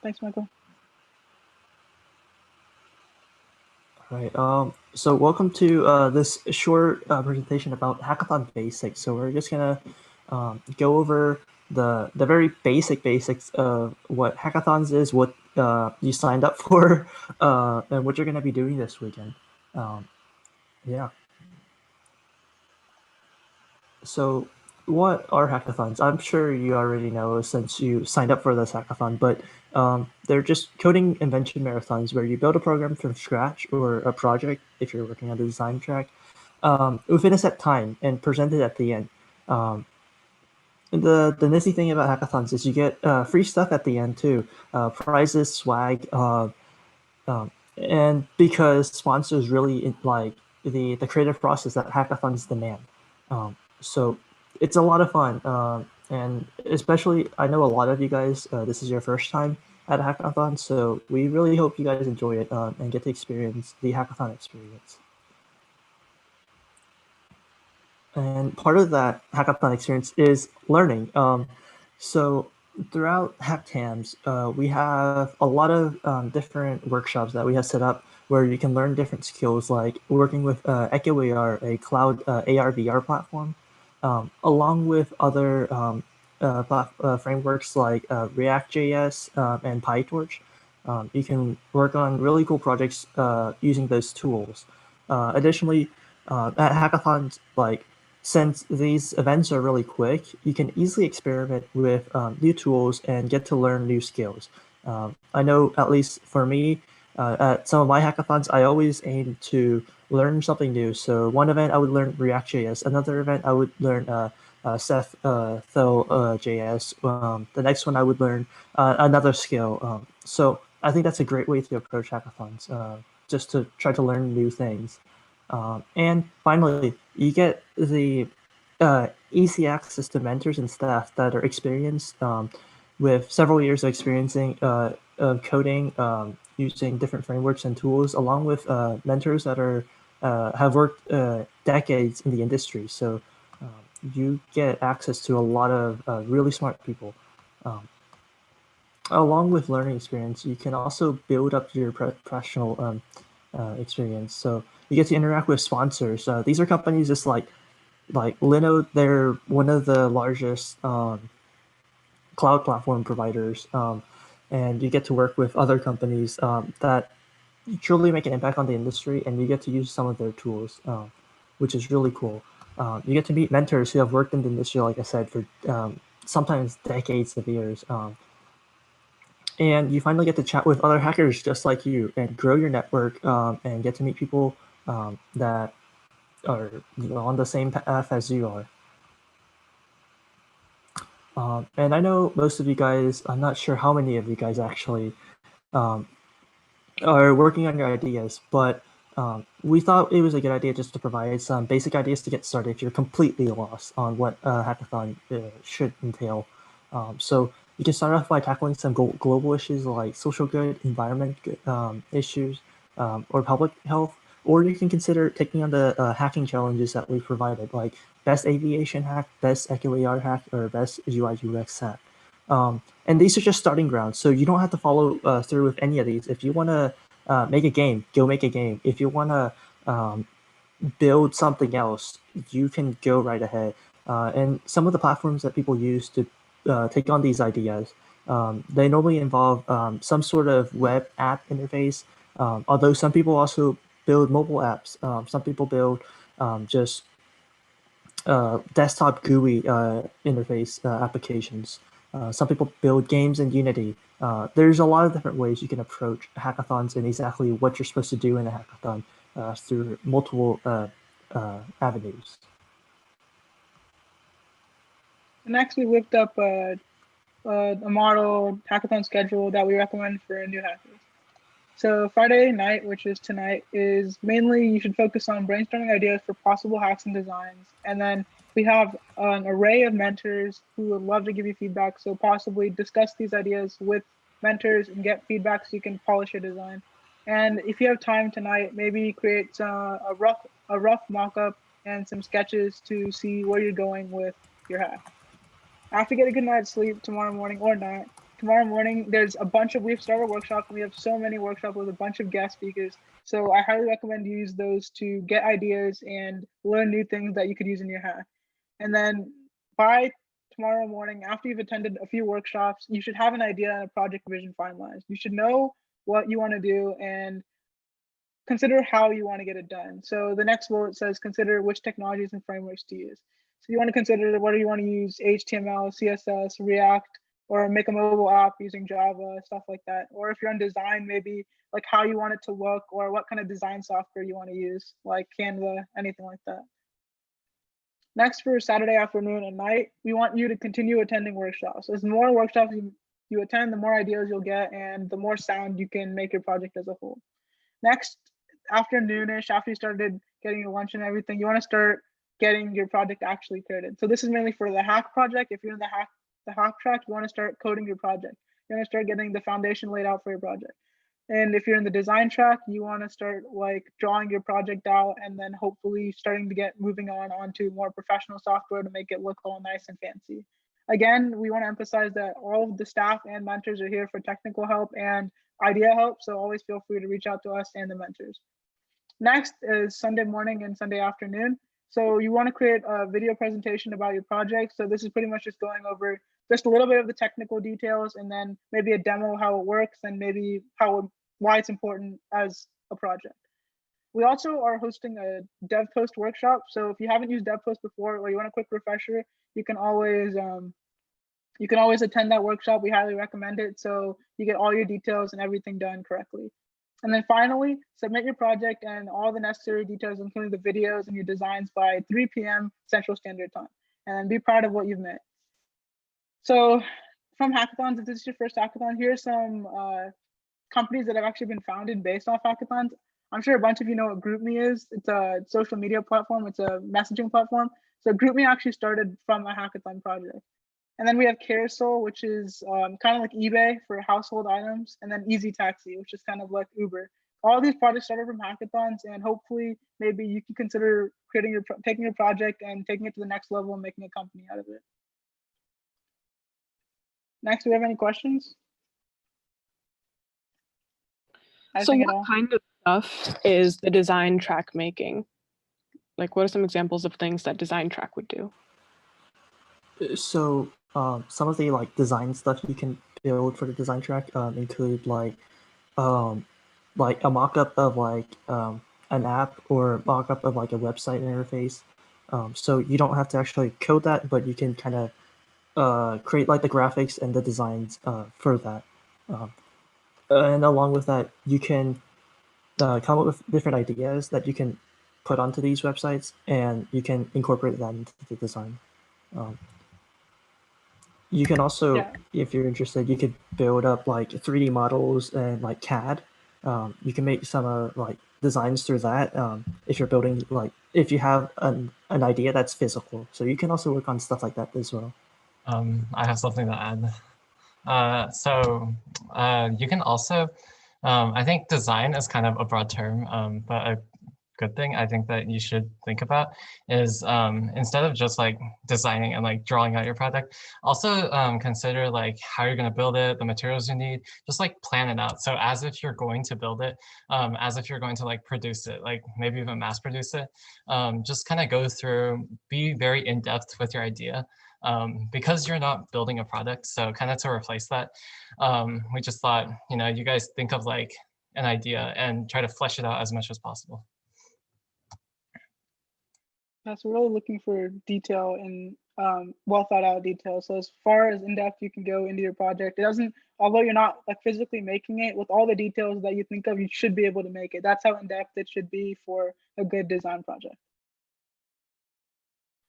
Thanks, Michael. All right. So welcome to this short presentation about Hackathon Basics. So we're just gonna go over the very basics of what Hackathons is, what you signed up for, and what you're gonna be doing this weekend. Yeah. So what are hackathons? I'm sure you already know since you signed up for this hackathon, but they're just coding invention marathons where you build a program from scratch or a project if you're working on the design track within a set time and present it at the end. Um, the nifty thing about hackathons is you get free stuff at the end too, prizes, swag, and because sponsors really like the creative process that hackathons demand. So it's a lot of fun, and especially I know a lot of you guys. This is your first time at a hackathon, so we really hope you guys enjoy it and get to experience the hackathon experience. And part of that hackathon experience is learning. So throughout hackTAMS, we have a lot of different workshops that we have set up where you can learn different skills, like working with Echo AR, a cloud AR VR platform, along with other frameworks like React.js and PyTorch. You can work on really cool projects using those tools. Additionally, at hackathons, like since these events are really quick, you can easily experiment with new tools and get to learn new skills. I know, at least for me, at some of my hackathons, I always aim to learn something new. So one event I would learn React.js, another event I would learn Ceph JS. The next one I would learn another skill. So I think that's a great way to approach hackathons, just to try to learn new things. And finally, you get the easy access to mentors and staff that are experienced with several years of experiencing of coding using different frameworks and tools, along with mentors that are have worked decades in the industry. So you get access to a lot of really smart people. Um, Along with learning experience, you can also build up your professional experience. So you get to interact with sponsors. These are companies just like Linode. They're one of the largest cloud platform providers, and you get to work with other companies that truly make an impact on the industry, and you get to use some of their tools, which is really cool. You get to meet mentors who have worked in the industry, like I said, for sometimes decades of years. And you finally get to chat with other hackers just like you and grow your network and get to meet people that are on the same path as you are. And I know most of you guys, I'm not sure how many of you guys actually um, are working on your ideas, but we thought it was a good idea just to provide some basic ideas to get started if you're completely lost on what a hackathon should entail. So you can start off by tackling some global issues like social good, environment issues, or public health, or you can consider taking on the hacking challenges that we provided, like best aviation hack, best EchoAR hack, or best UI UX hack. And these are just starting grounds, so you don't have to follow through with any of these. If you want to make a game, go make a game. If you want to build something else, you can go right ahead. And some of the platforms that people use to take on these ideas, they normally involve some sort of web app interface. Although some people also build mobile apps. Some people build just desktop GUI interface applications. Some people build games in Unity. There's a lot of different ways you can approach hackathons and exactly what you're supposed to do in a hackathon through multiple avenues. Next, we whipped up a model hackathon schedule that we recommend for new hackers. So Friday night, which is tonight, is mainly you should focus on brainstorming ideas for possible hacks and designs. And then we have an array of mentors who would love to give you feedback. So possibly discuss these ideas with mentors and get feedback so you can polish your design. And if you have time tonight, maybe create a rough mock-up and some sketches to see where you're going with your hack. After get a good night's sleep tomorrow morning or night, tomorrow morning, we've started a workshop, and we have so many workshops with a bunch of guest speakers. So I highly recommend you use those to get ideas and learn new things that you could use in your hack. And then by tomorrow morning, after you've attended a few workshops, you should have an idea and a project vision finalized. You should know what you want to do and consider how you want to get it done. So the next bullet says consider which technologies and frameworks to use. So you want to consider whether you want to use HTML, CSS, React, or make a mobile app using Java, stuff like that. Or if you're in design, maybe like how you want it to look or what kind of design software you want to use, like Canva, anything like that. Next, for Saturday afternoon and night, we want you to continue attending workshops. As the more workshops you attend, the more ideas you'll get and the more sound you can make your project as a whole. Next, afternoonish, after you started getting your lunch and everything, you want to start getting your project actually coded. So this is mainly for the hack project. If you're in the hack track, you want to start coding your project. You want to start getting the foundation laid out for your project. And if you're in the design track, you want to start like drawing your project out and then hopefully starting to get moving onto more professional software to make it look all nice and fancy. Again, we want to emphasize that all of the staff and mentors are here for technical help and idea help. So always feel free to reach out to us and the mentors. Next is Sunday morning and Sunday afternoon. So you want to create a video presentation about your project. So this is pretty much just going over just a little bit of the technical details and then maybe a demo of how it works and maybe why it's important as a project. We also are hosting a Devpost Workshop. So if you haven't used Devpost before or you want a quick refresher, you can always attend that workshop. We highly recommend it. So you get all your details and everything done correctly. And then finally, submit your project and all the necessary details, including the videos and your designs by 3 p.m. Central Standard Time. And then be proud of what you've made. So from hackathons, if this is your first hackathon, here's some companies that have actually been founded based off hackathons. I'm sure a bunch of you know what Readme is. It's a social media platform. It's a messaging platform. So Readme actually started from a hackathon project. And then we have Carousel, which is kind of like eBay for household items, and then Easy Taxi, which is kind of like Uber. All these projects started from hackathons, and hopefully maybe you can consider taking your project and taking it to the next level and making a company out of it. Next, do we have any questions? So what kind of stuff is the design track making? Like, what are some examples of things that design track would do? So some of the like design stuff you can build for the design track include like a mock-up of like an app or mock-up of like a website interface. So you don't have to actually code that, but you can kind of create like the graphics and the designs for that. And along with that, you can come up with different ideas that you can put onto these websites, and you can incorporate that into the design. You can also, if you're interested, you could build up like 3D models and like CAD. You can make some like designs through that if you're building if you have an idea that's physical. So you can also work on stuff like that as well. I have something to add. You can also, I think design is kind of a broad term, but a good thing I think that you should think about is instead of just like designing and like drawing out your product, also consider like how you're going to build it, the materials you need, just like plan it out. So as if you're going to build it, as if you're going to like produce it, like maybe even mass produce it, just kind of go through, be very in-depth with your idea. Because you're not building a product, so kind of to replace that, we just thought, you guys think of like an idea and try to flesh it out as much as possible. Yeah, so we're really looking for detail and well thought out detail. So as far as in depth you can go into your project, it doesn't, although you're not like physically making it, with all the details that you think of, you should be able to make it. That's how in depth it should be for a good design project.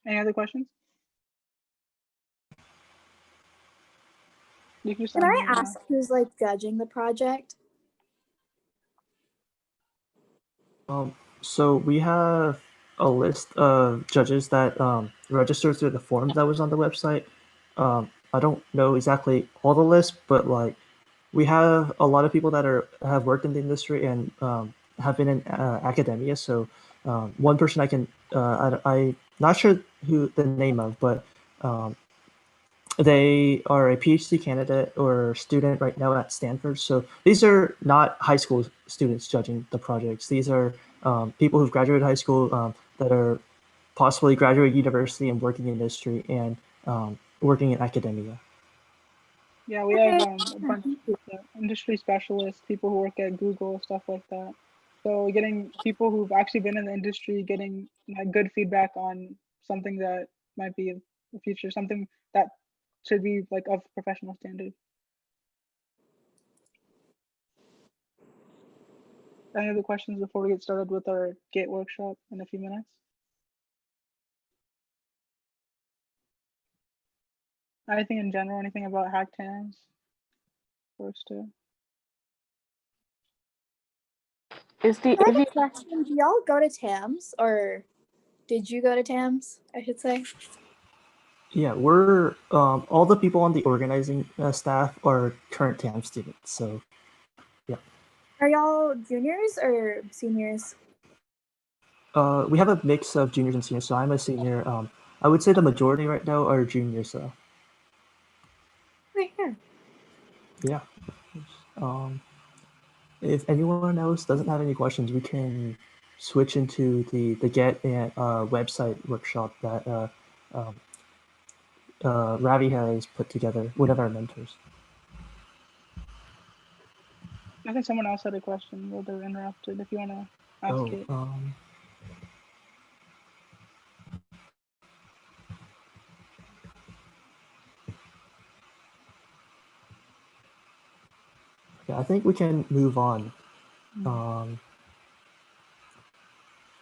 Any other questions? Can I ask who's like judging the project? So we have a list of judges that registered through the form that was on the website. I don't know exactly all the list, but like we have a lot of people that have worked in the industry and have been in academia. So one person I'm not sure who the name of, but they are a PhD candidate or student right now at Stanford. So these are not high school students judging the projects. These are people who've graduated high school that are possibly graduating university and working in industry and working in academia. Yeah, we have a bunch of industry specialists, people who work at Google, stuff like that. So getting people who've actually been in the industry, getting like good feedback on something that might be the future, something that should be like of professional standard. Any other questions before we get started with our Git workshop in a few minutes? Anything in general, anything about hackTAMS? First two. Is the I have a question. Do y'all go to TAMS, or did you go to TAMS, I should say? Yeah, we're all the people on the organizing staff are current TAMS students. So, yeah. Are y'all juniors or seniors? We have a mix of juniors and seniors. So I'm a senior. I would say the majority right now are juniors. So. Right here. Yeah. If anyone else doesn't have any questions, we can switch into the Get and website workshop that Ravi has put together, one of our mentors. I think someone else had a question while they were interrupted. If you want to ask it. Yeah, I think we can move on.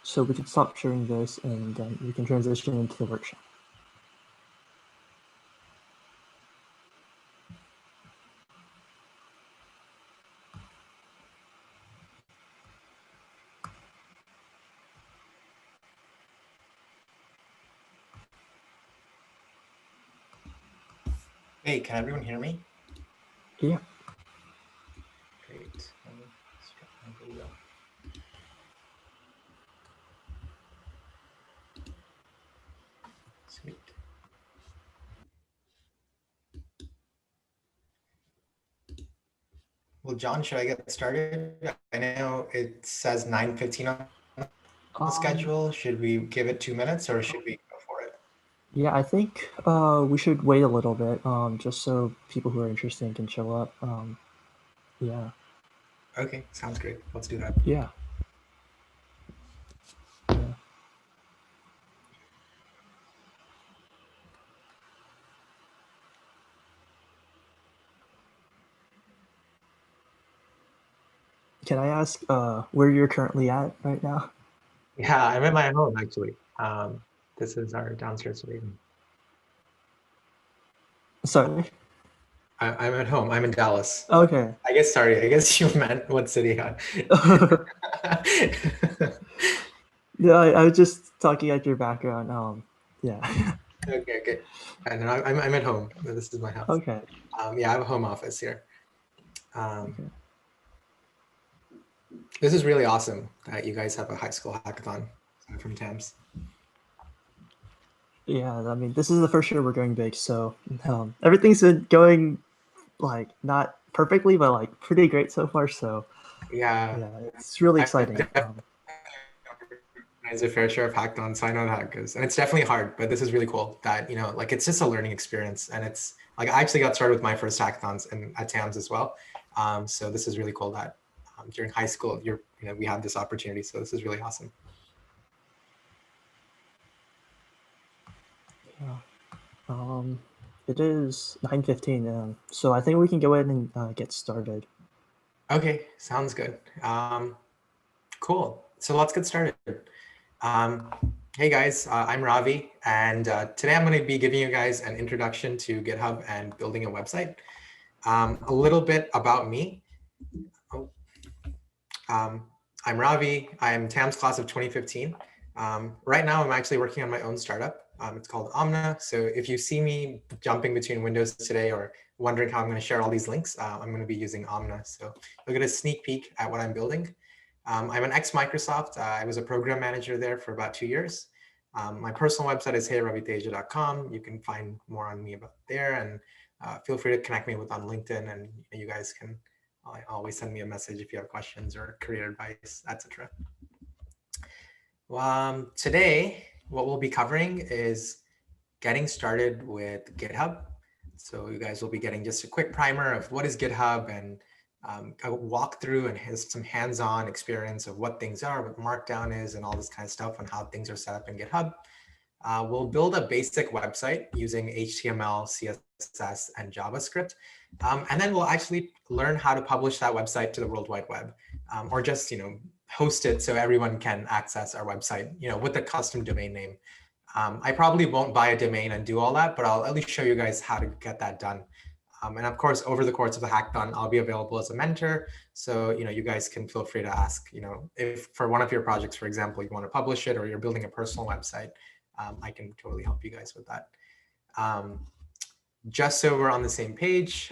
So we can stop sharing this and then we can transition into the workshop. Hey, can everyone hear me? Yeah. Great. Let me start my video. Sweet. Well, John, should I get started? I know it says 9:15 on the schedule. Should we give it 2 minutes or should we go for it? Yeah, I think we should wait a little bit just so people who are interested can show up. Yeah. Okay, sounds great. Let's do that. Yeah. Can I ask where you're currently at right now? Yeah, I'm at my home actually. This is our downstairs room. Sorry. I'm at home. I'm in Dallas. Okay. I guess you meant what city. Yeah, I was just talking at your background. Yeah. Okay. And I'm at home. This is my house. Okay. Yeah, I have a home office here. Okay. This is really awesome that you guys have a high school hackathon from TAMS. Yeah, I mean, this is the first year we're going big, so everything's been going like not perfectly, but like pretty great so far. So yeah, it's really exciting. There's a fair share of hackathons, so I know that goes, and it's definitely hard, but this is really cool that like it's just a learning experience, and it's like I actually got started with my first hackathons at TAMS as well. So this is really cool that during high school we have this opportunity. So this is really awesome. Yeah. It is 9:15, so I think we can go ahead and get started. Okay, sounds good. Cool. So let's get started. Hey guys, I'm Ravi, and today I'm going to be giving you guys an introduction to GitHub and building a website. A little bit about me. I'm Ravi. I'm TAMS class of 2015. Right now, I'm actually working on my own startup. It's called Omna. So if you see me jumping between windows today or wondering how I'm going to share all these links, I'm going to be using Omna. So you'll get a sneak peek at what I'm building. I'm an ex-Microsoft. I was a program manager there for about 2 years. My personal website is heyraviteja.com. You can find more on me about there, and feel free to connect me with on LinkedIn, and you guys can always send me a message if you have questions or career advice, etc. Today, what we'll be covering is getting started with GitHub. So you guys will be getting just a quick primer of what is GitHub, and a walkthrough and has some hands-on experience of what things are, what Markdown is, and all this kind of stuff, and how things are set up in GitHub. We'll build a basic website using HTML, CSS, and JavaScript. And then we'll actually learn how to publish that website to the World Wide Web, or just, host it so everyone can access our website, with a custom domain name. I probably won't buy a domain and do all that, but I'll at least show you guys how to get that done. And of course, over the course of the hackathon, I'll be available as a mentor. So, you guys can feel free to ask, if for one of your projects, for example, you want to publish it or you're building a personal website, I can totally help you guys with that. Just so we're on the same page,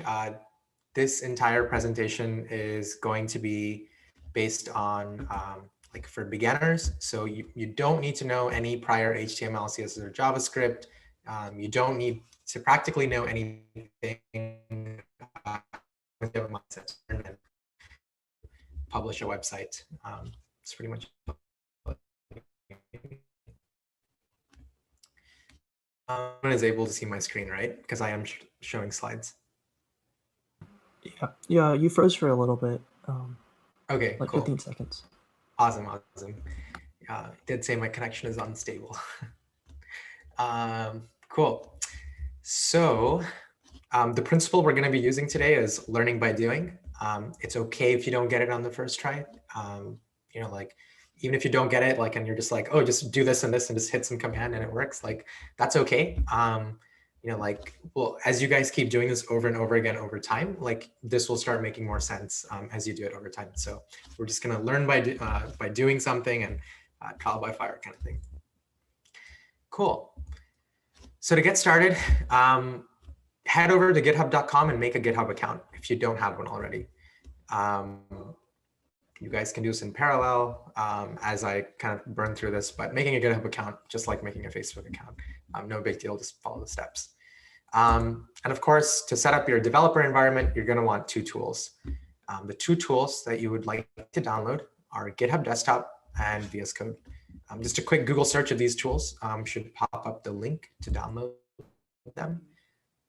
this entire presentation is going to be based on like for beginners. So you don't need to know any prior HTML, CSS, or JavaScript. You don't need to practically know anything. Publish a website. It's pretty much. Everyone is able to see my screen, right? Because I am showing slides. Yeah, you froze for a little bit. Okay, like cool. 15 seconds. Awesome. It did say my connection is unstable. Cool. So the principle we're going to be using today is learning by doing. It's okay if you don't get it on the first try. Like even if you don't get it, like, and you're just like, oh, just do this and this and just hit some command and it works, like that's okay. Well, as you guys keep doing this over and over again over time, like this will start making more sense as you do it over time. So we're just going to learn by doing something, and trial by fire kind of thing. Cool. So to get started, head over to github.com and make a GitHub account if you don't have one already. You guys can do this in parallel as I kind of burn through this, but making a GitHub account, just like making a Facebook account, no big deal, just follow the steps. And of course, to set up your developer environment, you're going to want two tools. The two tools that you would like to download are Github Desktop and VS Code. Just a quick Google search of these tools should pop up the link to download them.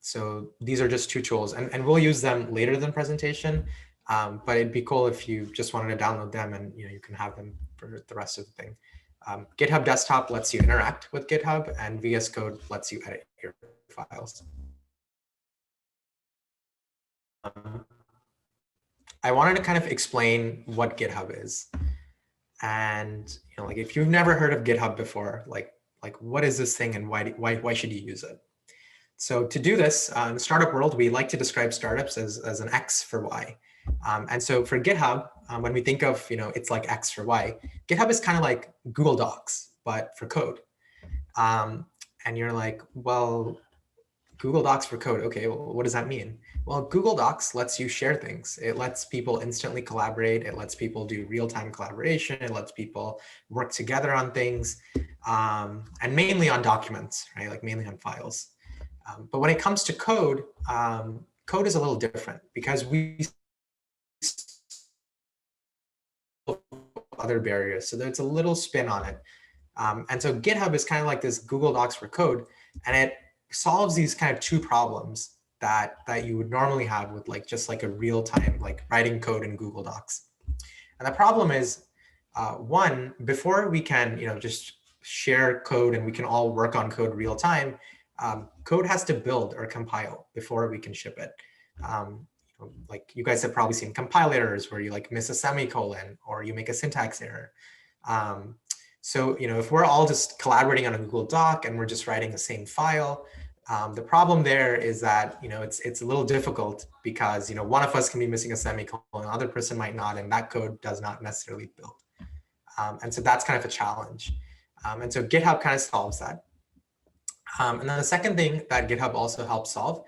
So these are just two tools, and we'll use them later than presentation. But it'd be cool if you just wanted to download them, and you can have them for the rest of the thing. GitHub Desktop lets you interact with GitHub, and VS Code lets you edit your files. I wanted to kind of explain what GitHub is. And like if you've never heard of GitHub before, like what is this thing and why should you use it? So to do this, in the startup world, we like to describe startups as an X for Y. And so for GitHub, when we think of, it's like X for Y, GitHub is kind of like Google Docs, but for code. And you're like, well, Google Docs for code. Okay, well, what does that mean? Well, Google Docs lets you share things. It lets people instantly collaborate. It lets people do real-time collaboration. It lets people work together on things, and mainly on documents, right? Like mainly on files. But when it comes to code, code is a little different because we other barriers. So there's a little spin on it. And so GitHub is kind of like this Google Docs for code, and it solves these kind of two problems that you would normally have with just a real-time, like writing code in Google Docs. And the problem is, one, before we can just share code and we can all work on code real time, code has to build or compile before we can ship it. Like you guys have probably seen compile errors where you miss a semicolon or you make a syntax error. So if we're all just collaborating on a Google Doc and we're just writing the same file, the problem there is that it's a little difficult because one of us can be missing a semicolon, the other person might not, and that code does not necessarily build. And so that's kind of a challenge. And so GitHub kind of solves that. And then the second thing that GitHub also helps solve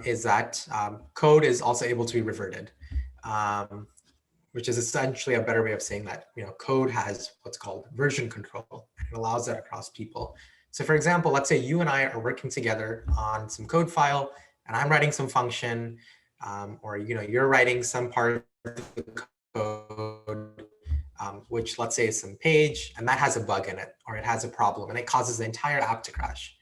is that code is also able to be reverted, which is essentially a better way of saying that code has what's called version control. It allows that across people. So for example, let's say you and I are working together on some code file, and I'm writing some function, or you're writing some part of the code, which let's say is some page, and that has a bug in it, or it has a problem, and it causes the entire app to crash.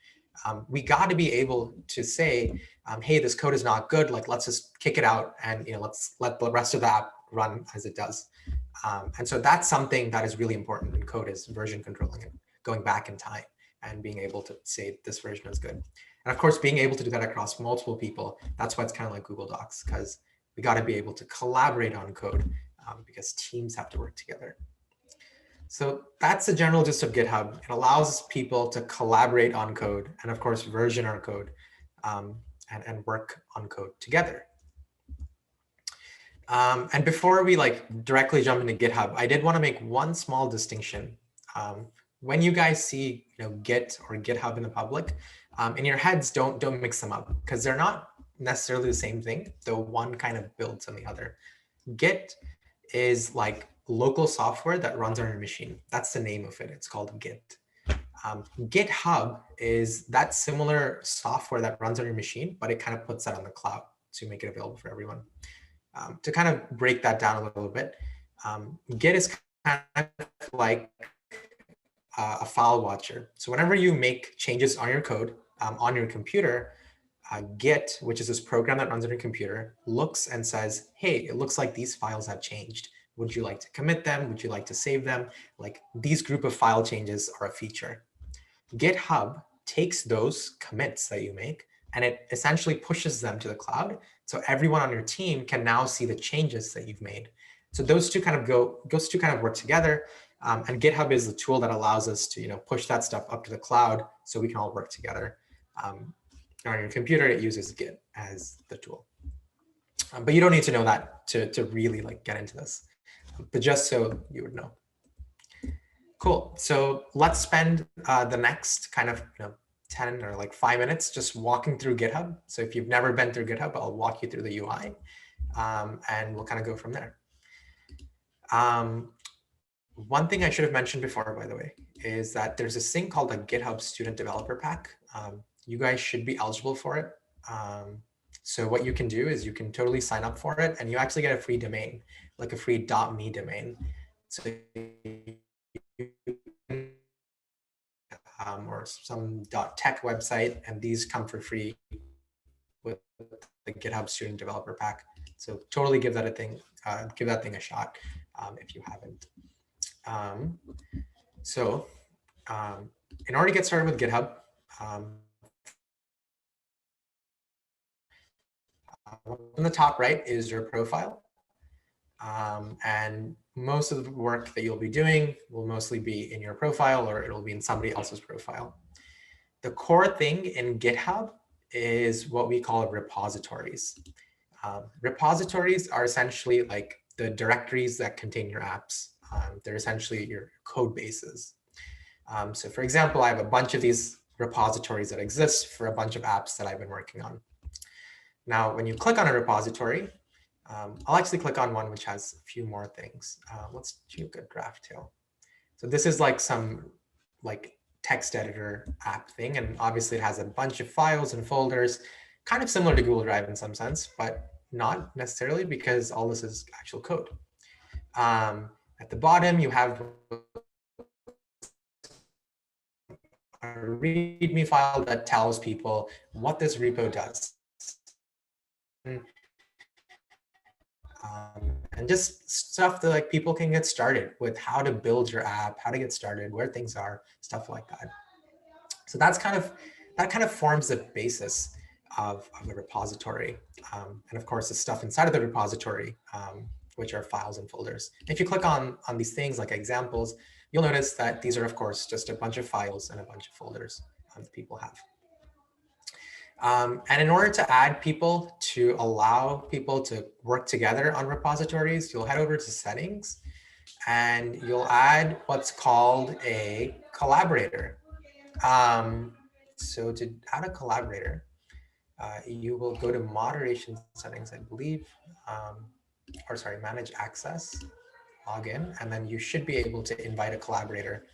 We got to be able to say, hey, this code is not good. Like, let's just kick it out, and let's let the rest of the app run as it does. And so that's something that is really important in code, is version controlling it, going back in time and being able to say this version is good. And of course, being able to do that across multiple people, that's why it's kind of like Google Docs, because we got to be able to collaborate on code, because teams have to work together. So that's the general gist of GitHub. It allows people to collaborate on code and of course version our code, and work on code together. And before we directly jump into GitHub, I did want to make one small distinction. When you guys see Git or GitHub in the public, in your heads, don't mix them up, because they're not necessarily the same thing, though one kind of builds on the other. Git is like local software that runs on your machine. That's the name of it. It's called Git. GitHub is that similar software that runs on your machine, but it kind of puts that on the cloud to make it available for everyone. To kind of break that down a little bit, Git is kind of like a file watcher. So whenever you make changes on your code on your computer, Git, which is this program that runs on your computer, looks and says, hey, it looks like these files have changed. Would you like to commit them? Would you like to save them? Like, these group of file changes are a feature. GitHub takes those commits that you make and it essentially pushes them to the cloud. So everyone on your team can now see the changes that you've made. So those two kind of work together. And GitHub is the tool that allows us to push that stuff up to the cloud so we can all work together. On your computer, it uses Git as the tool. But you don't need to know that to really get into this. But just so you would know. Cool. So let's spend the next kind of 10 or 5 minutes just walking through GitHub. So if you've never been through GitHub, I'll walk you through the UI, and we'll kind of go from there. One thing I should have mentioned before, by the way, is that there's this thing called a GitHub Student Developer Pack. You guys should be eligible for it. So what you can do is you can totally sign up for it, and you actually get a free domain, like a free .me domain. So or some .tech website, and these come for free with the GitHub Student Developer Pack. So totally give that a thing, give that thing a shot if you haven't. In order to get started with GitHub, on the top right is your profile. And most of the work that you'll be doing will mostly be in your profile, or it'll be in somebody else's profile. The core thing in GitHub is what we call repositories. Repositories are essentially like the directories that contain your apps. They're essentially your code bases. So for example, I have a bunch of these repositories that exist for a bunch of apps that I've been working on. Now, when you click on a repository, I'll actually click on one which has a few more things. Let's do a GraphTail. So this is like some text editor app thing, and obviously it has a bunch of files and folders, kind of similar to Google Drive in some sense, but not necessarily, because all this is actual code. At the bottom, you have a README file that tells people what this repo does. And just stuff that people can get started with, how to build your app, how to get started, where things are, stuff like that. So that kind of forms the basis of a repository. And of course, the stuff inside of the repository, which are files and folders. If you click on these things like examples, you'll notice that these are, of course, just a bunch of files and a bunch of folders that people have. And in order to add people, to allow people to work together on repositories, you'll head over to settings and you'll add what's called a collaborator. So to add a collaborator, you will go to moderation settings, I believe, manage access, log in, and then you should be able to invite a collaborator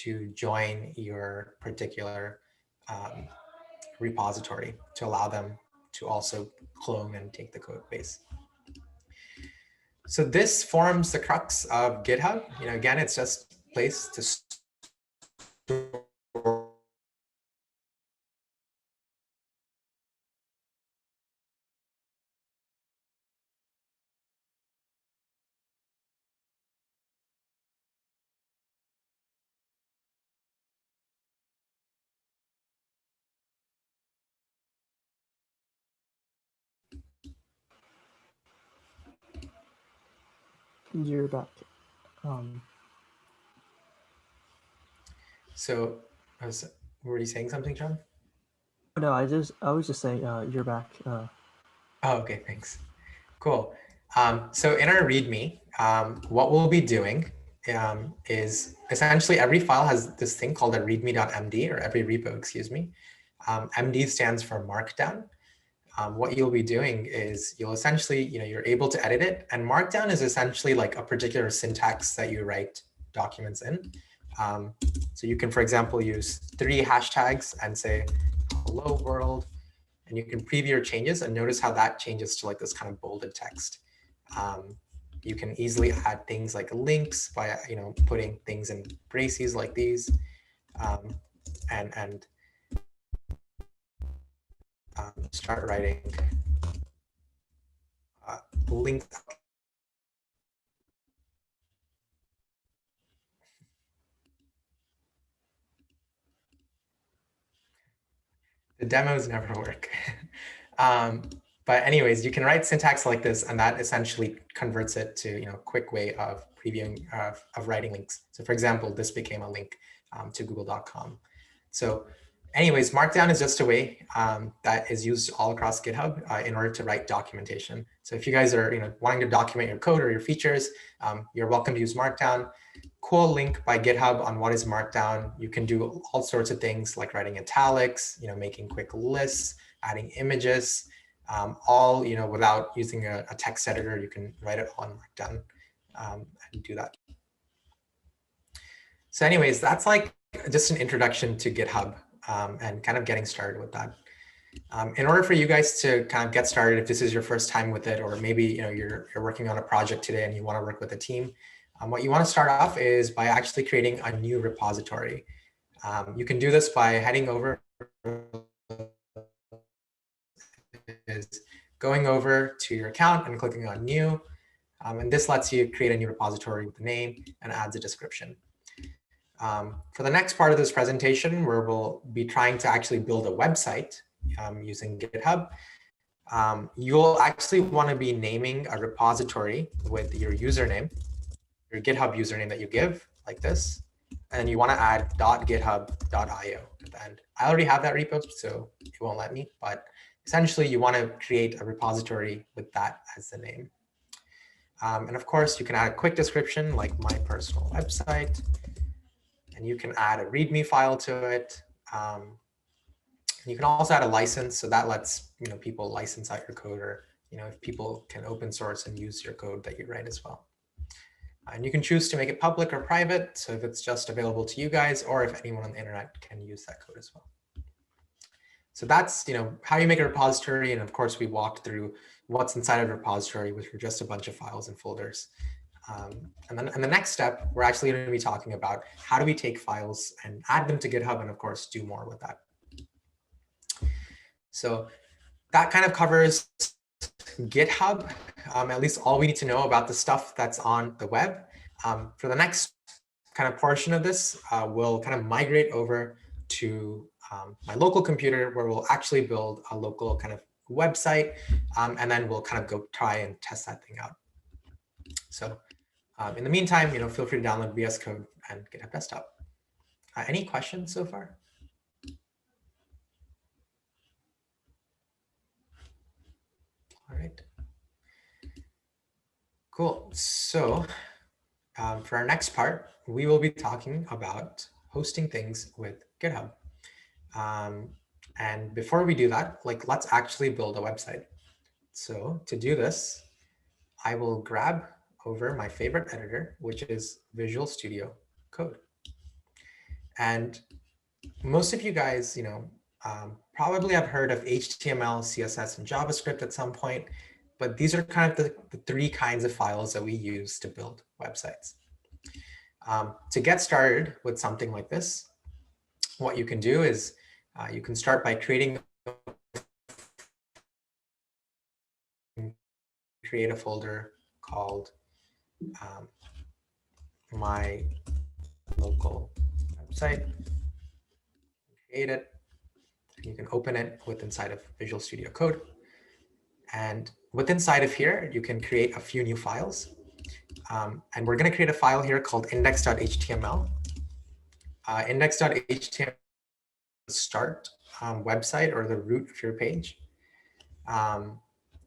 to join your particular repository to allow them to also clone and take the code base. So this forms the crux of GitHub. Again, it's just a place to store You're back. So were you saying something, John? No, I was just saying you're back. Oh, okay, thanks. Cool. So in our README, what we'll be doing is essentially every file has this thing called a readme.md, or every repo, excuse me. MD stands for Markdown. What you'll be doing is you'll essentially, you're able to edit it. And Markdown is essentially like a particular syntax that you write documents in. So you can, for example, use 3 hashtags and say, hello world, and you can preview your changes and notice how that changes to like this kind of bolded text. You can easily add things like links by, putting things in braces like these, and start writing links. The demos never work. But anyways, you can write syntax like this, and that essentially converts it to a quick way of previewing, of writing links. So for example, this became a link to google.com. So anyways, Markdown is just a way that is used all across GitHub in order to write documentation. So if you guys are wanting to document your code or your features, you're welcome to use Markdown. Cool link by GitHub on what is Markdown. You can do all sorts of things like writing italics, making quick lists, adding images, all without using a text editor. You can write it on Markdown and do that. So anyways, that's like just an introduction to GitHub and kind of getting started with that. In order for you guys to kind of get started, if this is your first time with it, or maybe you're working on a project today and you want to work with a team, what you want to start off is by actually creating a new repository. You can do this by heading over, going over to your account and clicking on new. And this lets you create a new repository with a name and adds a description. For the next part of this presentation, where we'll be trying to actually build a website using GitHub, you'll actually want to be naming a repository with your username, your GitHub username that you give, like this. And you want to add .github.io at the end. I already have that repo, so it won't let me. But essentially, you want to create a repository with that as the name. And of course, you can add a quick description, like my personal website. And you can add a README file to it. You can also add a license, so that lets people license out your code, or if people can open source and use your code that you write as well. And you can choose to make it public or private, so if it's just available to you guys, or if anyone on the internet can use that code as well. So that's how you make a repository, and of course we walked through what's inside of a repository, which are just a bunch of files and folders. And then in the next step, we're actually going to be talking about how do we take files and add them to GitHub, and of course do more with that. So that kind of covers GitHub, at least all we need to know about the stuff that's on the web. For the next kind of portion of this, we'll kind of migrate over to my local computer, where we'll actually build a local kind of website, and then we'll kind of go try and test that thing out. So in the meantime, feel free to download VS Code and GitHub Desktop. Any questions so far? All right. Cool. So for our next part, we will be talking about hosting things with GitHub. And before we do that, let's actually build a website. So to do this, I will grab over my favorite editor, which is Visual Studio Code. And most of you guys, probably have heard of HTML, CSS, and JavaScript at some point, but these are kind of the three kinds of files that we use to build websites. To get started with something like this, what you can do is you can start by create a folder called my local website. Create it. You can open it with inside of Visual Studio Code. And with inside of here, you can create a few new files. And we're going to create a file here called index.html. Index.html start website or the root of your page.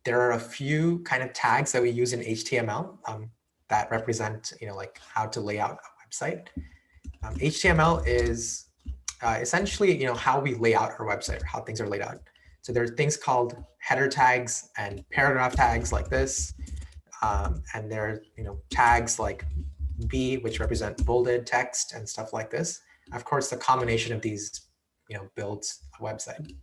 There are a few kind of tags that we use in HTML that represent, like how to lay out a website. HTML is essentially, how we lay out our website or how things are laid out. So there are things called header tags and paragraph tags like this. And there are, tags like B, which represent bolded text and stuff like this. Of course, the combination of these, builds a website.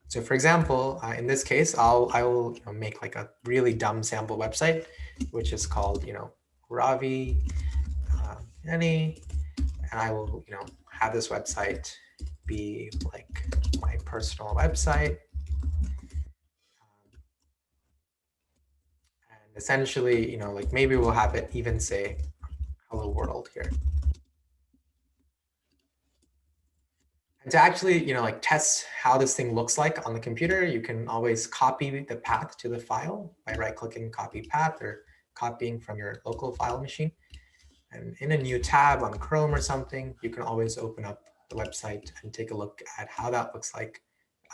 So for example, in this case, I will make like a really dumb sample website, which is called, Ravi, and I will, have this website be like my personal website. And essentially, like maybe we'll have it even say hello world here. And to actually, like test how this thing looks like on the computer, you can always copy the path to the file by right-clicking copy path or copying from your local file machine. And in a new tab on Chrome or something, you can always open up the website and take a look at how that looks like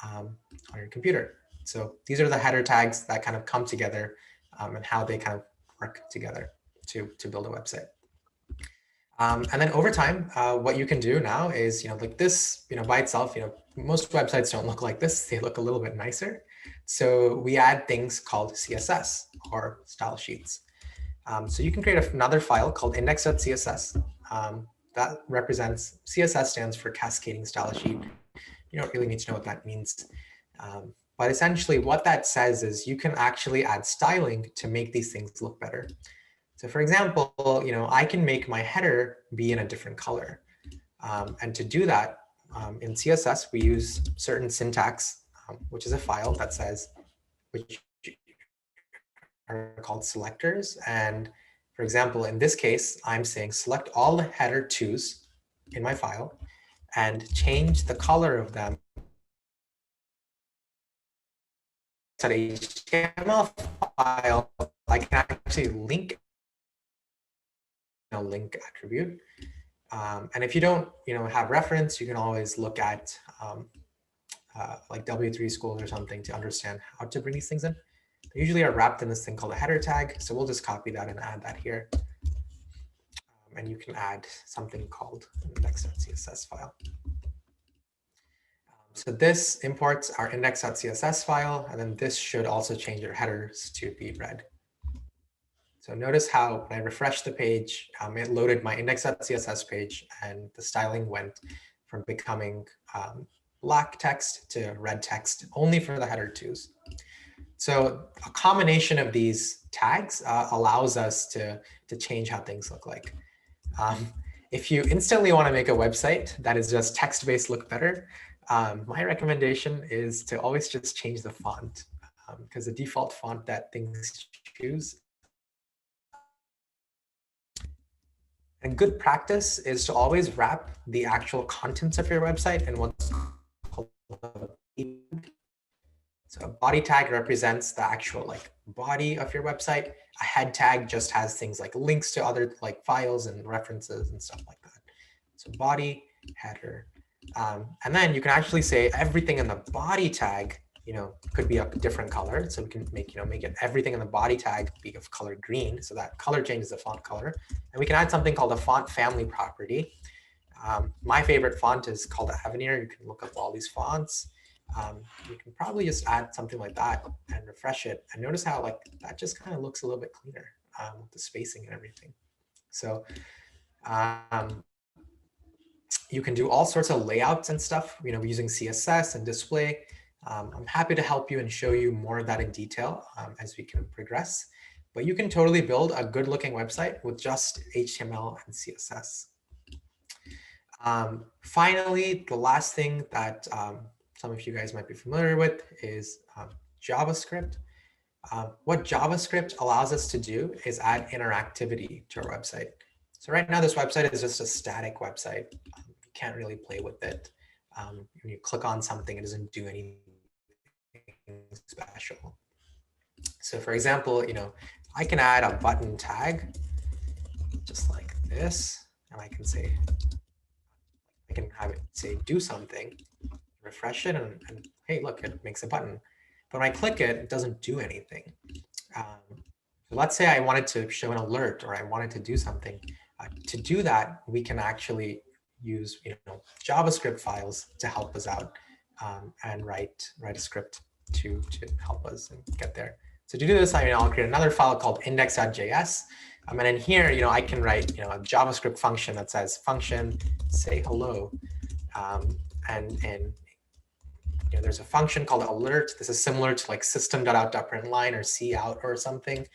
on your computer. So these are the header tags that kind of come together and how they kind of work together to build a website. And then over time, what you can do now is, like this, by itself, most websites don't look like this. They look a little bit nicer. So we add things called CSS or style sheets. So you can create another file called index.css. That represents, CSS stands for cascading style sheet. You don't really need to know what that means. But essentially what that says is you can actually add styling to make these things look better. So for example, I can make my header be in a different color. And to do that, in CSS, we use certain syntax, which is a file that says, which are called selectors. And for example, in this case, I'm saying select all the header 2s in my file and change the color of them. HTML file, I can actually link a link attribute. And if you don't, have reference, you can always look at like W3 schools or something to understand how to bring these things in. They usually are wrapped in this thing called a header tag. So we'll just copy that and add that here. And you can add something called index.css file. So this imports our index.css file, and then this should also change your headers to be red. So notice how when I refreshed the page, it loaded my index.css page, and the styling went from becoming black text to red text only for the header 2s. So a combination of these tags allows us to change how things look like. If you instantly want to make a website that is just text-based look better, my recommendation is to always just change the font, because the default font that things choose. And good practice is to always wrap the actual contents of your website in what's called a body tag. So a body tag represents the actual body of your website. A head tag just has things like links to other files and references and stuff like that. So body, header. And then you can actually say everything in the body tag, could be a different color. So we can make it everything in the body tag be of color green. So that color changes the font color. And we can add something called a font family property. My favorite font is called Avenir. You can look up all these fonts. You can probably just add something like that and refresh it. And notice how that just kind of looks a little bit cleaner with the spacing and everything. So You can do all sorts of layouts and stuff, using CSS and display. I'm happy to help you and show you more of that in detail as we can progress. But you can totally build a good looking website with just HTML and CSS. Finally, the last thing that some of you guys might be familiar with is JavaScript. What JavaScript allows us to do is add interactivity to our website. So right now, this website is just a static website. You can't really play with it. When you click on something, it doesn't do anything special. So for example, I can add a button tag just like this, and I can say, I can have it say do something, refresh it, and hey, look, it makes a button. But when I click it, it doesn't do anything. So let's say I wanted to show an alert or I wanted to do something. To do that, we can actually use JavaScript files to help us out and write a script to help us and get there. So to do this, I'll create another file called index.js. And in here, I can write a JavaScript function that says function say hello. And there's a function called alert. This is similar to like system.out.println or cout or something.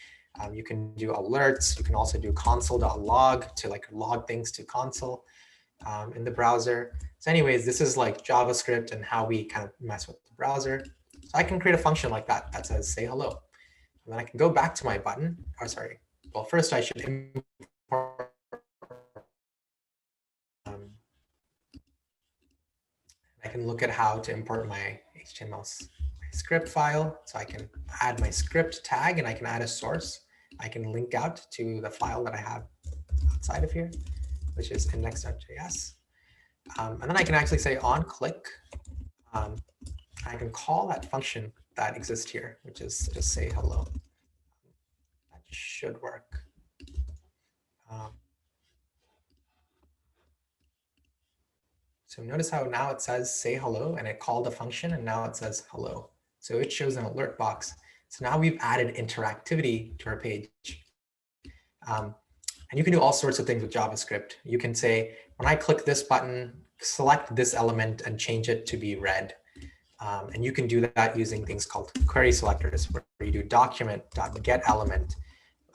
You can do alerts. You can also do console.log to like log things to console in the browser. So anyways, this is like JavaScript and how we kind of mess with the browser. So I can create a function like that that says say hello. And then I can go back to my button. Oh, sorry. Well, first I should import. I can look at how to import my HTML script file. So I can add my script tag and I can add a source. I can link out to the file that I have outside of here, which is index.js. And then I can actually say on click. I can call that function that exists here, which is just say hello. That should work. So notice how now it says say hello and it called a function and now it says hello. So it shows an alert box. So now we've added interactivity to our page. And you can do all sorts of things with JavaScript. You can say, when I click this button, select this element and change it to be red. And you can do that using things called query selectors, where you do document.getElement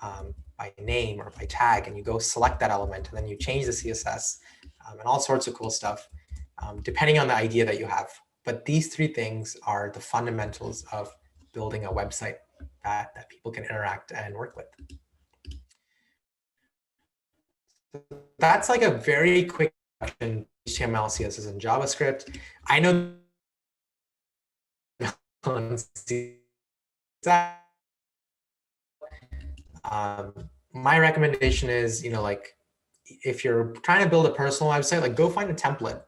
by name or by tag, and you go select that element, and then you change the CSS and all sorts of cool stuff, depending on the idea that you have. But these three things are the fundamentals of building a website that people can interact and work with. So that's like a very quick introduction to HTML, CSS, and JavaScript. I know my recommendation is, like if you're trying to build a personal website, like go find a template.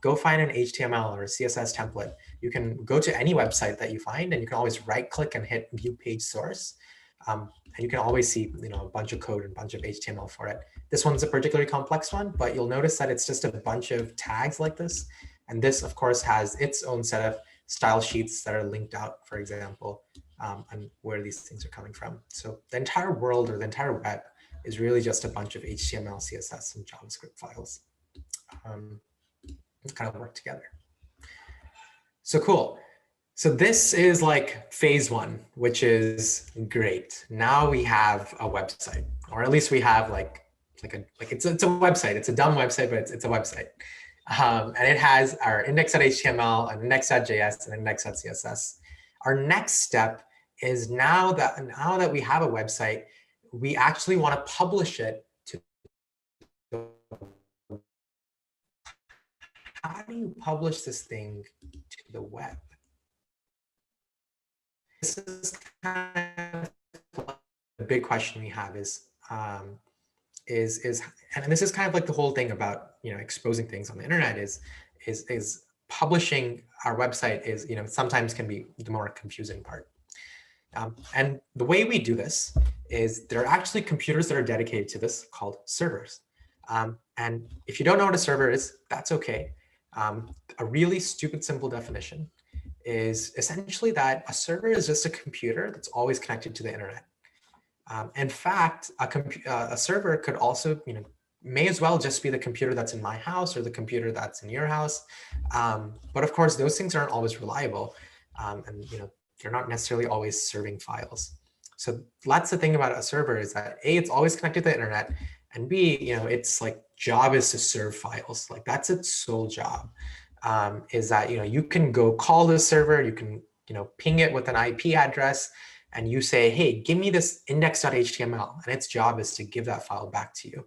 Go find an HTML or a CSS template. You can go to any website that you find, and you can always right click and hit view page source. And you can always see a bunch of code and a bunch of HTML for it. This one's a particularly complex one, but you'll notice that it's just a bunch of tags like this. And this, of course, has its own set of style sheets that are linked out, for example, and where these things are coming from. So the entire world or the entire web is really just a bunch of HTML, CSS, and JavaScript files. Kind of work together. So cool. So this is like phase one, which is great. Now we have a website, or at least we have it's a website. It's a dumb website, but it's a website. And it has our index.html, an index.js, and index.css. Our next step is now that we have a website, we actually want to publish it to. How do you publish this thing to the web? This is kind of the big question we have and this is kind of like the whole thing about exposing things on the internet is publishing our website is sometimes can be the more confusing part. And the way we do this is there are actually computers that are dedicated to this called servers. And if you don't know what a server is, that's okay. A really stupid, simple definition is essentially that a server is just a computer that's always connected to the internet. In fact, a server could also may as well just be the computer that's in my house or the computer that's in your house. But of course, those things aren't always reliable. And they're not necessarily always serving files. So that's the thing about a server is that A, it's always connected to the internet, and B, its like job is to serve files. Like that's its sole job. Is that you can go call this server, you can ping it with an IP address, and you say, hey, give me this index.html, and its job is to give that file back to you.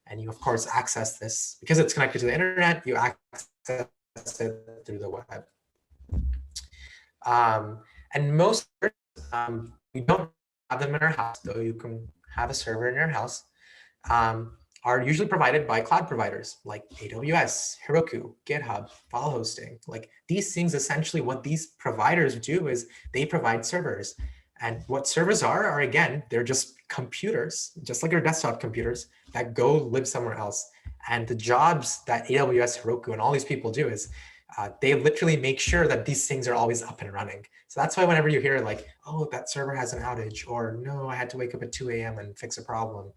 And you of course access this because it's connected to the internet. You access it through the web. And most we don't have them in our house, though you can have a server in your house, are usually provided by cloud providers like AWS, Heroku, GitHub, file hosting. Like these things, essentially what these providers do is they provide servers. And what servers are again, they're just computers, just like your desktop computers that go live somewhere else. And the jobs that AWS, Heroku, and all these people do is they literally make sure that these things are always up and running. So that's why whenever you hear like, oh, that server has an outage, or no, I had to wake up at 2 a.m. and fix a problem,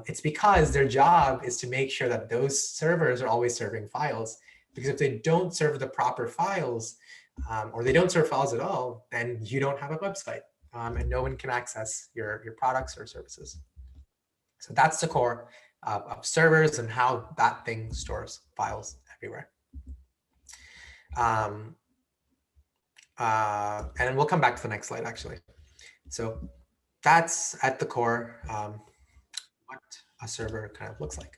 it's because their job is to make sure that those servers are always serving files. Because if they don't serve the proper files, or they don't serve files at all, then you don't have a website, and no one can access your products or services. So that's the core of servers and how that thing stores files everywhere. And we'll come back to the next slide, actually. So that's at the core what a server kind of looks like.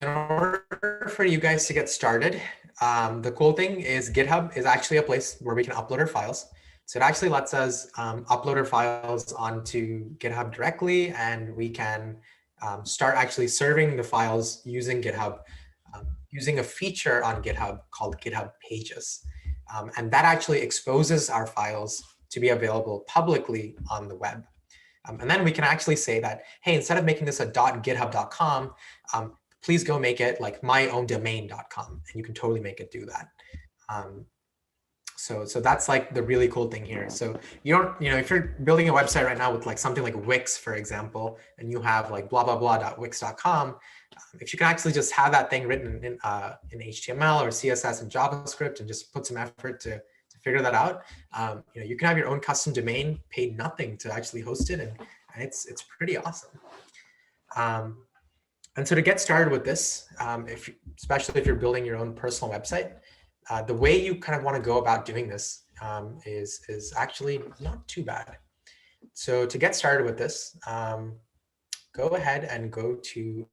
In order for you guys to get started, the cool thing is GitHub is actually a place where we can upload our files. So it actually lets us upload our files onto GitHub directly, and we can start actually serving the files using GitHub, using a feature on GitHub called GitHub Pages. And that actually exposes our files to be available publicly on the web. And then we can actually say that, hey, instead of making this a .github.com, please go make it like myowndomain.com, and you can totally make it do that. So that's like the really cool thing here. So you don't, if you're building a website right now with like something like Wix, for example, and you have like blah, blah, blah.wix.com, if you can actually just have that thing written in HTML or CSS and JavaScript and just put some effort to figure that out, you can have your own custom domain, paid nothing to actually host it, and it's pretty awesome. And so to get started with this, especially if you're building your own personal website, the way you kind of want to go about doing this is actually not too bad. So to get started with this, go ahead and go to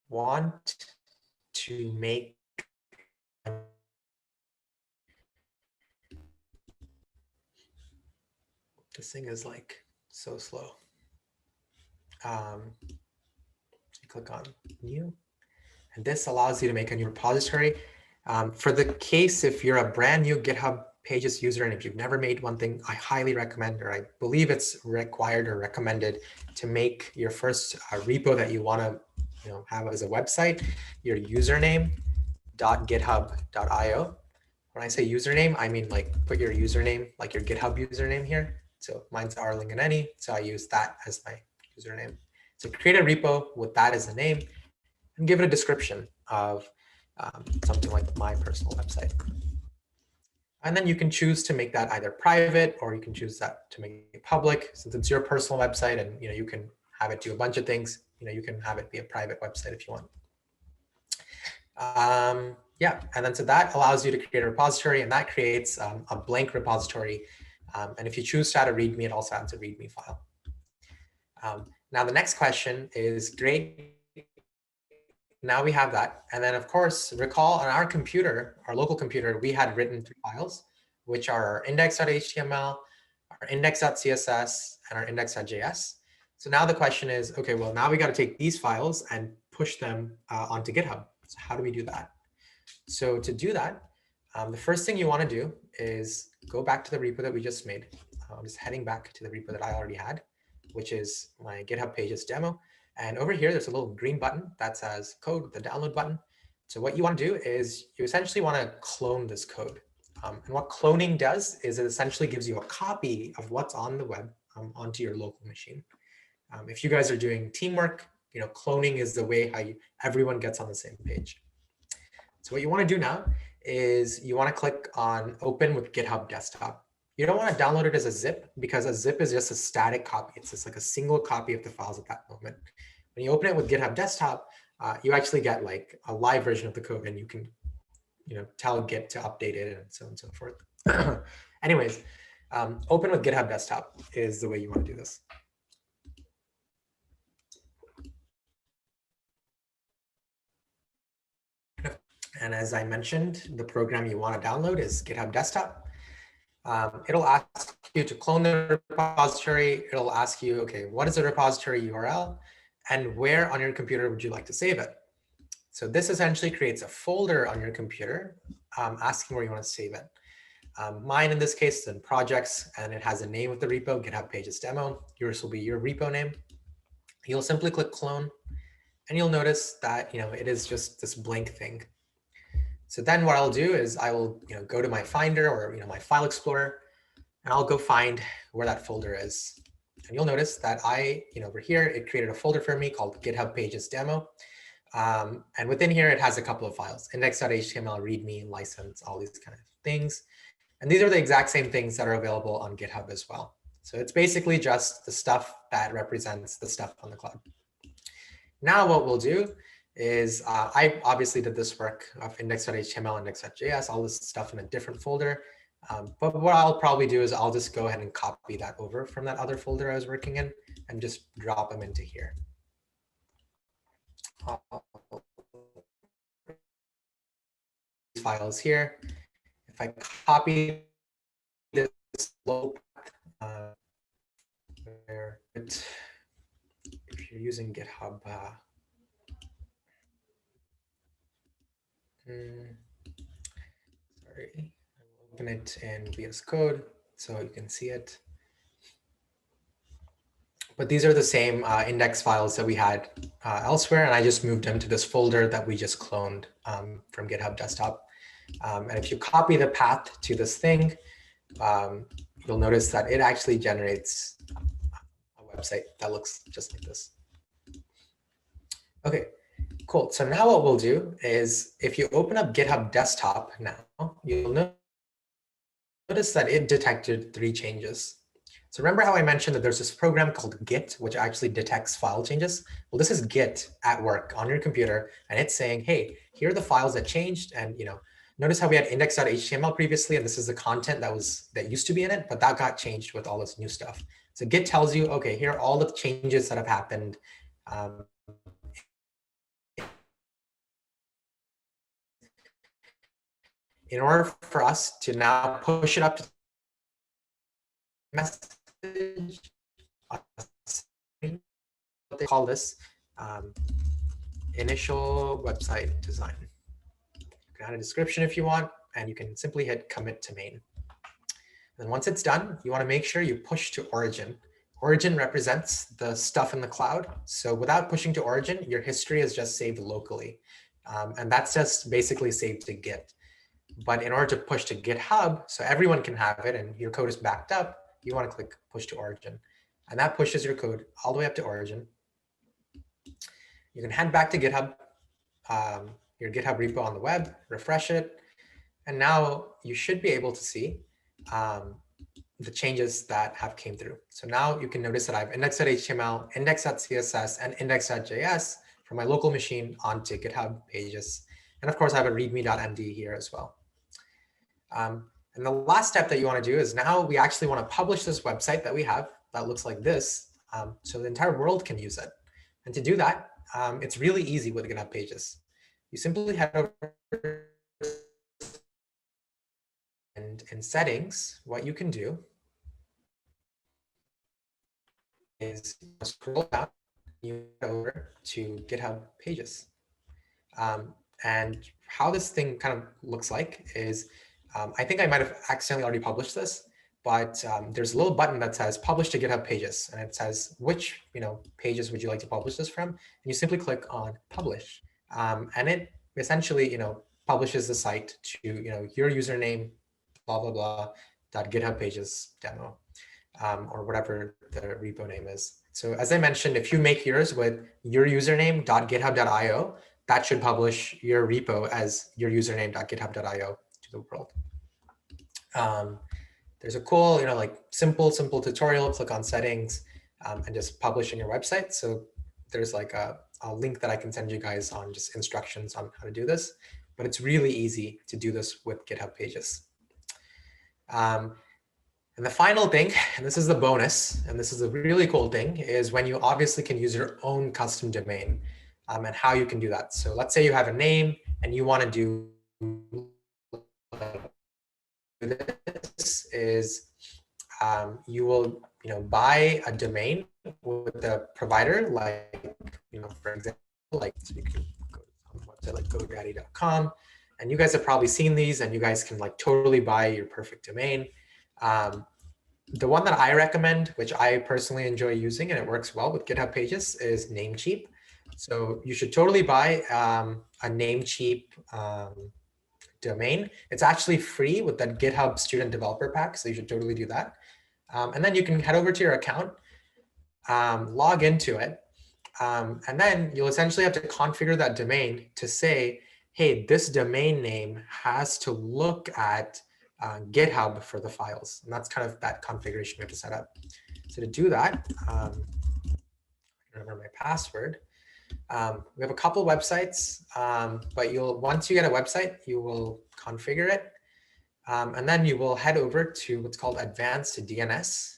want to make this thing is like so slow. Click on new, and this allows you to make a new repository. For the case if you're a brand new GitHub Pages user and if you've never made one thing, I highly recommend, or I believe it's required or recommended, to make your first repo that you want to have as a website your username.github.io. When I say username, I mean like put your username, like your GitHub username here. So mine's rlinganeni, so I use that as my username. So create a repo with that as a name and give it a description of something like my personal website. And then you can choose to make that either private, or you can choose that to make it public. Since it's your personal website and you can have it do a bunch of things, you can have it be a private website if you want. Yeah, and then so that allows you to create a repository, and that creates a blank repository. And if you choose to add a README, it also adds a README file. Now the next question is, great, now we have that. And then of course, recall on our computer, our local computer, we had written 3 files, which are our index.html, our index.css, and our index.js. So now the question is, okay, well, now we got to take these files and push them onto GitHub. So how do we do that? So to do that, the first thing you want to do is go back to the repo that we just made. I'm just heading back to the repo that I already had, which is my GitHub Pages demo. And over here, there's a little green button that says code, the download button. So what you want to do is you essentially want to clone this code. And what cloning does is it essentially gives you a copy of what's on the web onto your local machine. If you guys are doing teamwork, cloning is the way how everyone gets on the same page. So what you want to do now is you want to click on Open with GitHub Desktop. You don't want to download it as a zip because a zip is just a static copy. It's just like a single copy of the files at that moment. When you open it with GitHub Desktop, you actually get like a live version of the code, and you can tell Git to update it and so on and so forth. Anyways, Open with GitHub Desktop is the way you want to do this. And as I mentioned, the program you want to download is GitHub Desktop. It'll ask you to clone the repository. It'll ask you, okay, what is the repository URL and where on your computer would you like to save it? So this essentially creates a folder on your computer asking where you want to save it. Mine in this case is in projects, and it has a name of the repo, GitHub Pages Demo. Yours will be your repo name. You'll simply click clone, and you'll notice that it is just this blank thing. So then what I'll do is I will go to my Finder or my File Explorer, and I'll go find where that folder is. And you'll notice that over here, it created a folder for me called GitHub Pages Demo. And within here, it has a couple of files, index.html, readme, license, all these kind of things. And these are the exact same things that are available on GitHub as well. So it's basically just the stuff that represents the stuff on the cloud. Now what we'll do is I obviously did this work of index.html, index.js, all this stuff in a different folder. But what I'll probably do is I'll just go ahead and copy that over from that other folder I was working in and just drop them into here. Files here. If I copy this low path, if you're using GitHub, sorry, I'll open it in VS Code so you can see it. But these are the same index files that we had elsewhere, and I just moved them to this folder that we just cloned from GitHub Desktop. And if you copy the path to this thing, you'll notice that it actually generates a website that looks just like this. Okay, cool. So now what we'll do is if you open up GitHub Desktop now, you'll notice that it detected 3 changes. So remember how I mentioned that there's this program called Git, which actually detects file changes? Well, this is Git at work on your computer, and it's saying, hey, here are the files that changed. And notice how we had index.html previously, and this is the content that used to be in it, but that got changed with all this new stuff. So Git tells you, okay, here are all the changes that have happened. In order for us to now push it up to message, what they call this initial website design. You can add a description if you want, and you can simply hit commit to main. And once it's done, you want to make sure you push to origin. Origin represents the stuff in the cloud. So without pushing to origin, your history is just saved locally. And that's just basically saved to Git. But in order to push to GitHub, so everyone can have it and your code is backed up, you want to click push to origin. And that pushes your code all the way up to origin. You can head back to GitHub, your GitHub repo on the web, refresh it. And now you should be able to see the changes that have came through. So now you can notice that I have index.html, index.css, and index.js from my local machine onto GitHub Pages. And of course, I have a readme.md here as well. And the last step that you want to do is now we actually want to publish this website that we have that looks like this, so the entire world can use it. And to do that, it's really easy with GitHub Pages. You simply head over and in settings, what you can do is scroll down, you go over to GitHub Pages. And how this thing kind of looks like is, I think I might have accidentally already published this, but there's a little button that says publish to GitHub Pages, and it says which pages would you like to publish this from, and you simply click on publish, and it essentially publishes the site to your username, blah, blah, blah, .github pages demo, or whatever the repo name is. So as I mentioned, if you make yours with your username .github.io, that should publish your repo as your username .github.io to the world. There's a cool, like simple tutorial. Click on settings and just publish in your website. So there's like a link that I can send you guys on just instructions on how to do this. But it's really easy to do this with GitHub pages. And the final thing, and this is the bonus, and this is a really cool thing, is when you obviously can use your own custom domain and how you can do that. So let's say you have a name and you want to do this is you will buy a domain with a provider like for example, like so you can go to a website like GoDaddy.com, and you guys have probably seen these, and you guys can like totally buy your perfect domain. The one that I recommend, which I personally enjoy using and it works well with GitHub pages, is Namecheap. So you should totally buy a Namecheap domain. It's actually free with that GitHub Student Developer Pack, so you should totally do that. And then you can head over to your account, log into it, and then you'll essentially have to configure that domain to say, hey, this domain name has to look at GitHub for the files. And that's kind of that configuration we have to set up. So to do that, I remember my password. We have a couple websites, but once you get a website, you will configure it. And then you will head over to what's called Advanced DNS.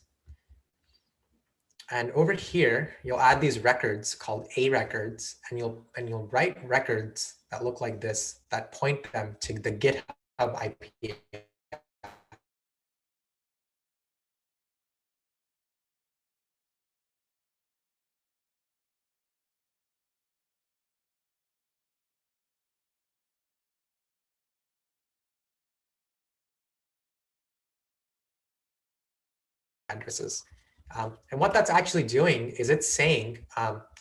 And over here, you'll add these records called A records, and you'll write records that look like this that point them to the GitHub IP addresses. And what that's actually doing is it's saying,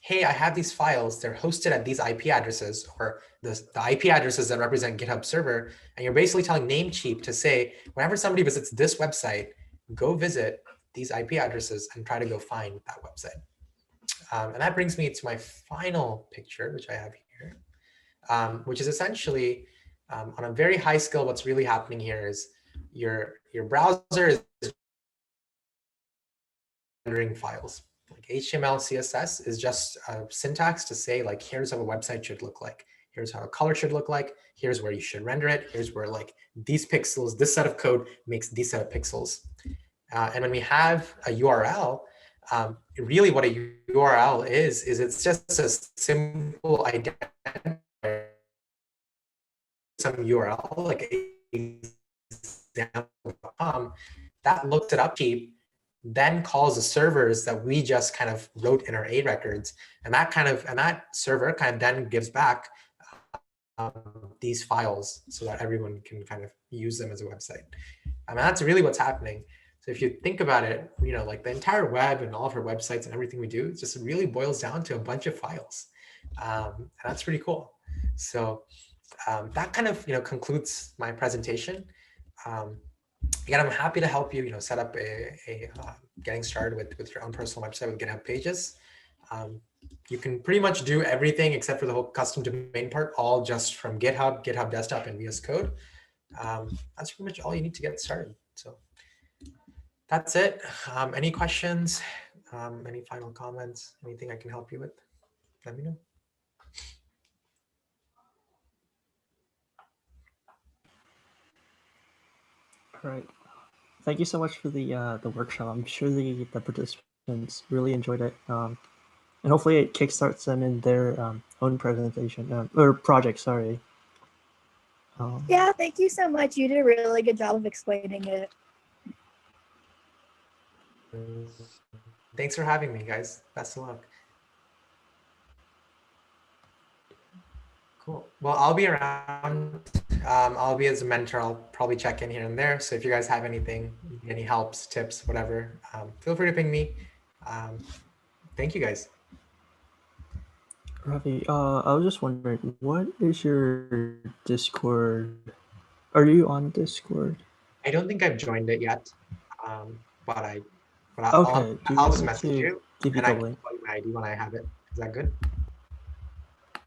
hey, I have these files, they're hosted at these IP addresses, or the IP addresses that represent GitHub server. And you're basically telling Namecheap to say, whenever somebody visits this website, go visit these IP addresses and try to go find that website. And that brings me to my final picture, which I have here, which is essentially on a very high scale, what's really happening here is your browser is rendering files. Like HTML, CSS is just a syntax to say, like, here's how a website should look like. Here's how a color should look like. Here's where you should render it. Here's where like these pixels, this set of code makes these set of pixels. And when we have a URL, really what a URL is it's just a simple identifier, some URL like example.com that looks it up cheap, then calls the servers that we just kind of wrote in our A records, and that server kind of then gives back these files so that everyone can kind of use them as a website. I mean, that's really what's happening. So if you think about it, like the entire web and all of our websites and everything we do, it just really boils down to a bunch of files. And that's pretty cool. So that kind of concludes my presentation. Again, I'm happy to help you, set up getting started with your own personal website with GitHub pages. You can pretty much do everything except for the whole custom domain part, all just from GitHub, Github Desktop, and VS Code. That's pretty much all you need to get started. So that's it. Any questions? Any final comments? Anything I can help you with? Let me know. All right. Thank you so much for the workshop. I'm sure the participants really enjoyed it, and hopefully it kickstarts them in their own presentation or project. Sorry. Yeah, thank you so much. You did a really good job of explaining it. Thanks for having me, guys. Best of luck. Cool. Well, I'll be around. I'll be as a mentor. I'll probably check in here and there. So if you guys have anything, any helps, tips, whatever, feel free to ping me. Thank you, guys. Ravi, I was just wondering, what is your Discord? Are you on Discord? I don't think I've joined it yet, but Okay, do you I'll want just me message to you give you and the I can link? tell you my ID when I have it. Is that good?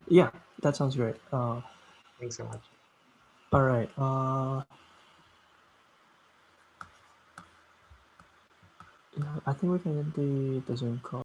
Yeah, that sounds great. Thanks so much. All right. I think we can end the Zoom call.